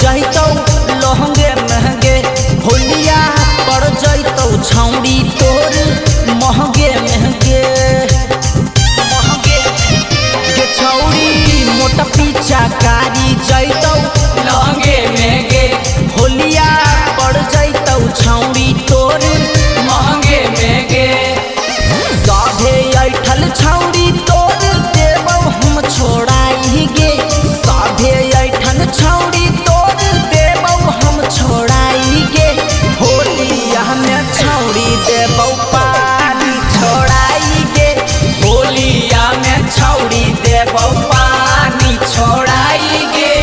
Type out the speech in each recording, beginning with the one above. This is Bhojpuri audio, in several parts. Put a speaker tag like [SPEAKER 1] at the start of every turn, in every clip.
[SPEAKER 1] जैतौ लहंगे महंगे होलिया पड़ जैतौ छौड़ी तोर महंगे महंगे गे छौड़ी मोटा पीछा कारी जैतौ लहंगे महंगे होलिया पड़ जैतौ छौड़ी तोर महंगे महंगे साधे ऐठल छौड़ी तोर देबौ हम छोड़ाई गे साधे ऐठल छौड़ी तोर देबौ हम छोड़ाई गे होलिया में छौड़ी देबौ पानी छोड़ाई गे होलिया में छौड़ी देबौ पानी छोड़ाई गे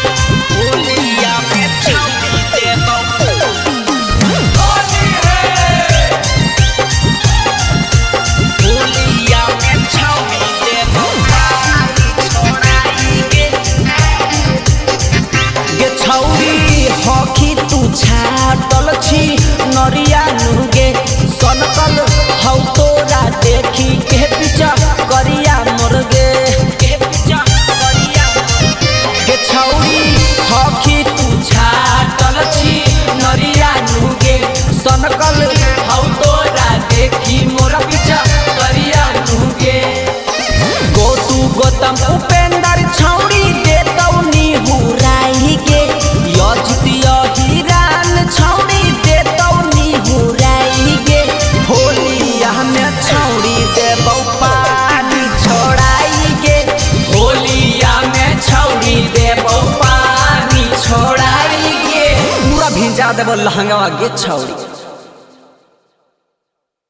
[SPEAKER 1] होलिया में छौड़ी देबौ हॉकी तू छाटल छी नरिया नुगे सनकल हौ तोरा देखी के पीछा करिया मुर्गे के पीछा करिया गे छौरी हॉकी तू छाटल छी नरिया नुगे सनकल हौ तोरा देखी मोरा पीछा करिया नुगे गोतू गोतम उपेंद्र छौरी देतौ नी हुराई के छौड़ी देतौ नी हुराई गे होलिया में छौड़ी देबौ पानी छोड़ाई गे होलिया में छौड़ी देबौ पानी छोड़ाई गे पूरा भिजा देबौ लहंगवा गे छौड़ी।